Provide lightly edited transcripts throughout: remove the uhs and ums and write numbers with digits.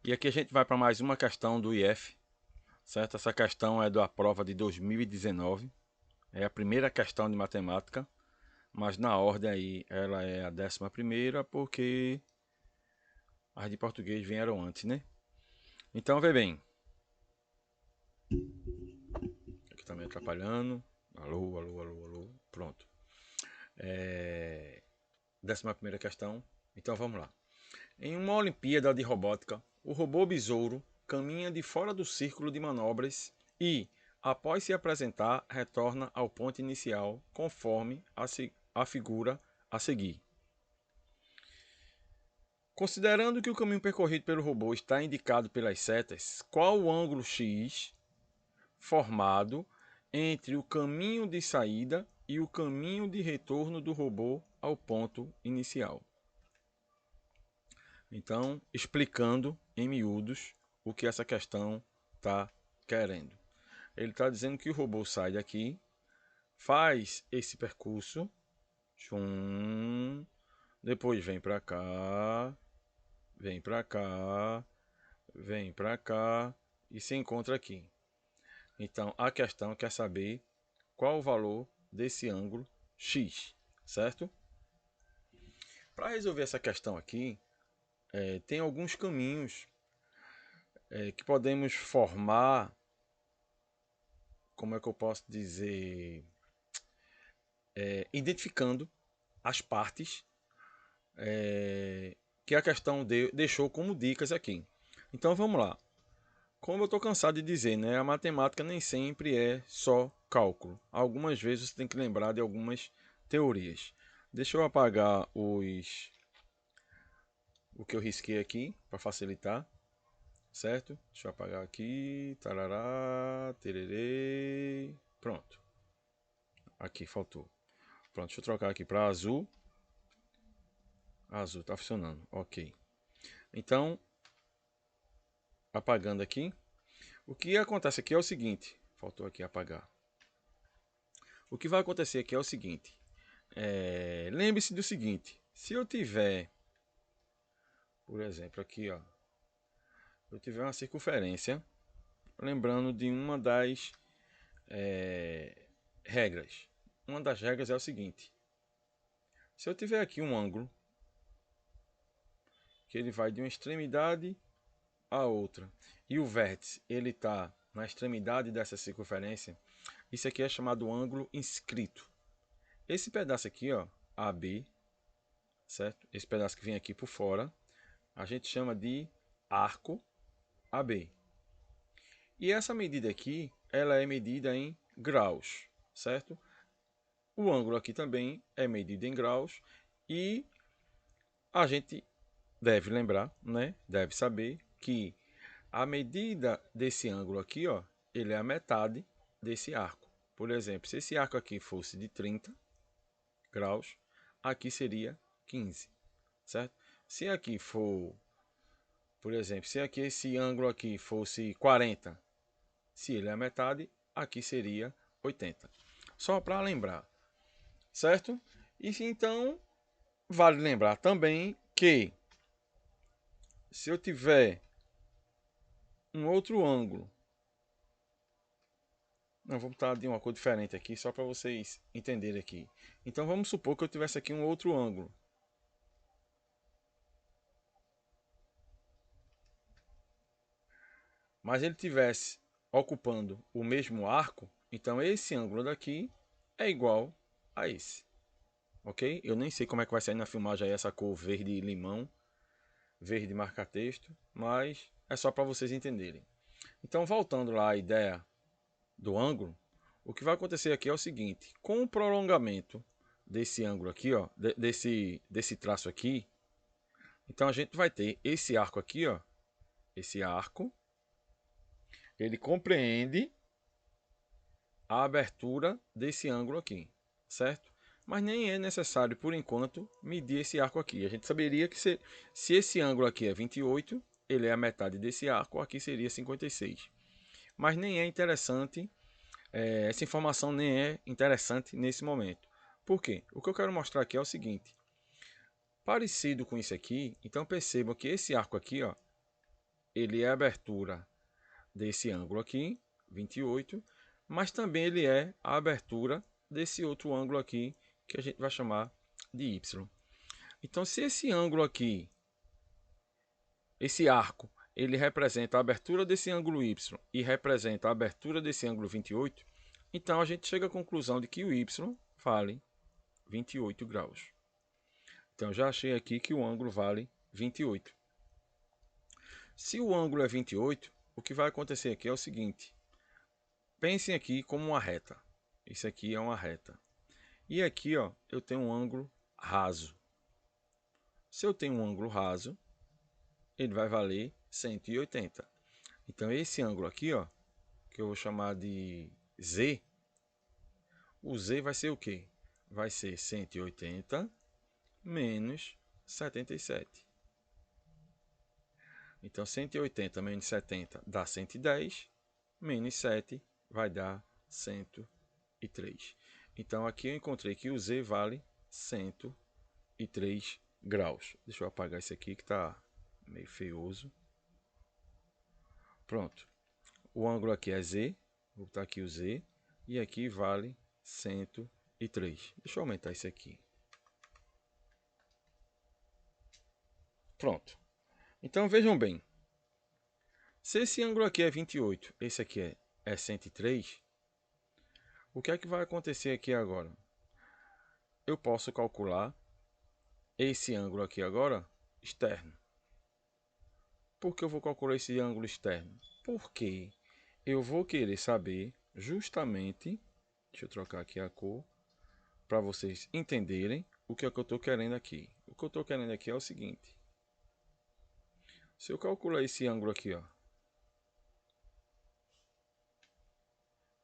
E aqui a gente vai para mais uma questão do IF, certo? Essa questão é da prova de 2019. É a primeira questão de matemática, mas na ordem aí ela é a 11ª, porque as de português vieram antes, né? Então, vê bem. Aqui tá me atrapalhando. Alô, alô, alô, alô. Pronto. 11ª questão. Então, vamos lá. Em uma Olimpíada de Robótica, o robô Besouro caminha de fora do círculo de manobras e, após se apresentar, retorna ao ponto inicial conforme a figura a seguir. Considerando que o caminho percorrido pelo robô está indicado pelas setas, qual o ângulo X formado entre o caminho de saída e o caminho de retorno do robô ao ponto inicial? Então, explicando em miúdos o que essa questão está querendo. Ele está dizendo que o robô sai daqui, faz esse percurso, depois vem para cá, vem para cá, vem para cá e se encontra aqui. Então, a questão quer saber qual o valor desse ângulo X, certo? Para resolver essa questão aqui, tem alguns caminhos que podemos formar, como é que eu posso dizer, identificando as partes que a questão deixou como dicas aqui. Então vamos lá. Como eu estou cansado de dizer, né, a matemática nem sempre é só cálculo. Algumas vezes você tem que lembrar de algumas teorias. Deixa eu apagar o que eu risquei aqui para facilitar, certo? Deixa eu apagar aqui, tarará, tererê, pronto. Aqui faltou. Pronto, deixa eu trocar aqui para azul. Azul está funcionando, ok. Então, apagando aqui. O que acontece aqui é o seguinte. Faltou aqui apagar. O que vai acontecer aqui é o seguinte. Lembre-se do seguinte. Se eu tiver, por exemplo, aqui, ó. Eu tiver uma circunferência. Lembrando de uma das regras. Uma das regras é o seguinte. Se eu tiver aqui um ângulo. Que ele vai de uma extremidade a outra. E o vértice, ele está na extremidade dessa circunferência. Isso aqui é chamado ângulo inscrito. Esse pedaço aqui, ó, AB, certo? Esse pedaço que vem aqui por fora, a gente chama de arco AB. E essa medida aqui, ela é medida em graus, certo? O ângulo aqui também é medido em graus e a gente deve lembrar, né? Deve saber que a medida desse ângulo aqui, ó, ele é a metade desse arco. Por exemplo, se esse arco aqui fosse de 30 graus, aqui seria 15, certo? Se aqui for, por exemplo, se aqui esse ângulo aqui fosse 40, se ele é a metade, aqui seria 80. Só para lembrar, certo? E então, vale lembrar também que se eu tiver um outro ângulo, não, vou botar de uma cor diferente aqui, só para vocês entenderem aqui. Então vamos supor que eu tivesse aqui um outro ângulo. Mas ele tivesse ocupando o mesmo arco, então esse ângulo daqui é igual a esse. Ok? Eu nem sei como é que vai sair na filmagem aí essa cor verde limão, verde marca-texto, mas é só para vocês entenderem. Então voltando lá à ideia do ângulo, o que vai acontecer aqui é o seguinte: com o prolongamento desse ângulo aqui, ó, desse traço aqui, então a gente vai ter esse arco aqui, ó, esse arco, ele compreende a abertura desse ângulo aqui, certo? Mas nem é necessário, por enquanto, medir esse arco aqui. A gente saberia que se esse ângulo aqui é 28, ele é a metade desse arco, aqui seria 56. Mas nem é interessante, essa informação nem é interessante nesse momento. Por quê? O que eu quero mostrar aqui é o seguinte. Parecido com isso aqui, então percebam que esse arco aqui, ó, ele é a abertura desse ângulo aqui, 28, mas também ele é a abertura desse outro ângulo aqui, que a gente vai chamar de y. Então, se esse ângulo aqui, esse arco, ele representa a abertura desse ângulo y e representa a abertura desse ângulo 28, então a gente chega à conclusão de que o y vale 28 graus. Então, já achei aqui que o ângulo vale 28. Se o ângulo é 28, o que vai acontecer aqui é o seguinte. Pensem aqui como uma reta. Isso aqui é uma reta. E aqui, ó, eu tenho um ângulo raso. Se eu tenho um ângulo raso, ele vai valer 180. Então, esse ângulo aqui, ó, que eu vou chamar de Z, o Z vai ser o quê? Vai ser 180 menos 77. Então, 180 menos 70 dá 110, menos 7 vai dar 103. Então, aqui eu encontrei que o Z vale 103 graus. Deixa eu apagar isso aqui que está meio feioso. Pronto. O ângulo aqui é Z. Vou botar aqui o Z. E aqui vale 103. Deixa eu aumentar isso aqui. Pronto. Então, vejam bem. Se esse ângulo aqui é 28, esse aqui é 103, o que é que vai acontecer aqui agora? Eu posso calcular esse ângulo aqui agora externo. Por que eu vou calcular esse ângulo externo? Porque eu vou querer saber justamente, deixa eu trocar aqui a cor, para vocês entenderem o que é que eu estou querendo aqui. O que eu estou querendo aqui é o seguinte. Se eu calcular esse ângulo aqui, ó.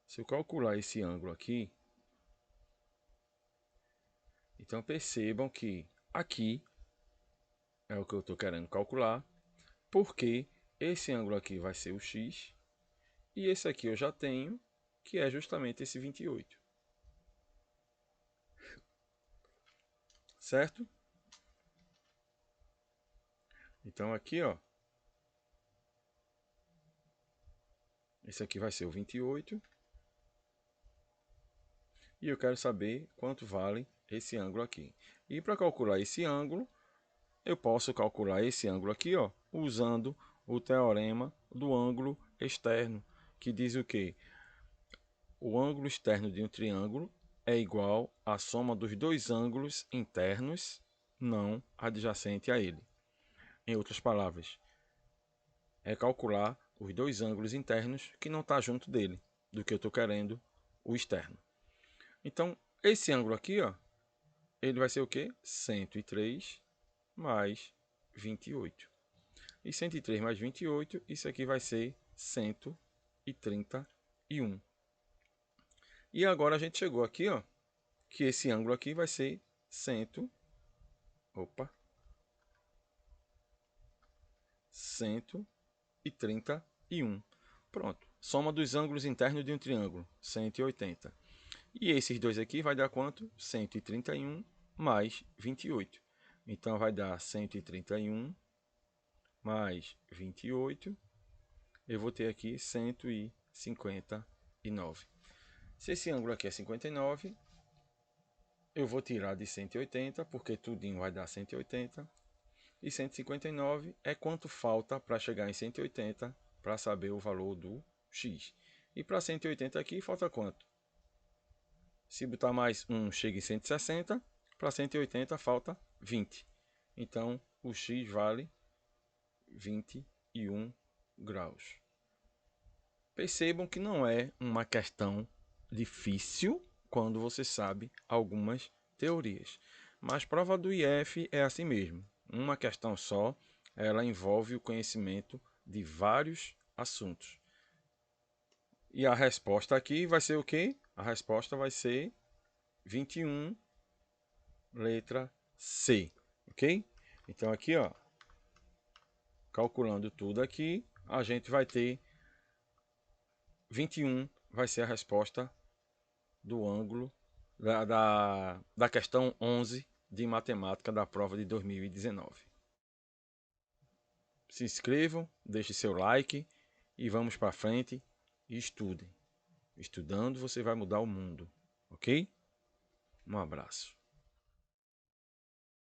Se eu calcular esse ângulo aqui, então percebam que aqui é o que eu estou querendo calcular, porque esse ângulo aqui vai ser o x, e esse aqui eu já tenho, que é justamente esse 28. Certo? Então aqui, ó, esse aqui vai ser o 28. E eu quero saber quanto vale esse ângulo aqui. E para calcular esse ângulo, eu posso calcular esse ângulo aqui, ó, usando o teorema do ângulo externo, que diz o quê? O ângulo externo de um triângulo é igual à soma dos dois ângulos internos não adjacentes a ele. Em outras palavras, é calcular os dois ângulos internos que não está junto dele, do que eu estou querendo, o externo. Então, esse ângulo aqui, ó, ele vai ser o quê? 103 mais 28. E 103 mais 28, isso aqui vai ser 131. E agora a gente chegou aqui, ó, que esse ângulo aqui vai ser 131. Pronto. Soma dos ângulos internos de um triângulo, 180. E esses dois aqui vai dar quanto? 131 mais 28. Então, vai dar 131 mais 28. Eu vou ter aqui 159. Se esse ângulo aqui é 59, eu vou tirar de 180, porque tudinho vai dar 180. E 159 é quanto falta para chegar em 180 para saber o valor do x. E para 180 aqui, falta quanto? Se botar mais 1, chega em 160. Para 180, falta 20. Então, o x vale 21 graus. Percebam que não é uma questão difícil quando você sabe algumas teorias. Mas prova do IF é assim mesmo. Uma questão só, ela envolve o conhecimento de vários assuntos. E a resposta aqui vai ser o quê? A resposta vai ser 21, letra C, ok? Então aqui, ó, calculando tudo aqui, a gente vai ter 21, vai ser a resposta do ângulo da questão 11 de matemática da prova de 2019. se inscrevam, deixem seu like e vamos para frente e estudem. Estudando você vai mudar o mundo, ok? Um abraço.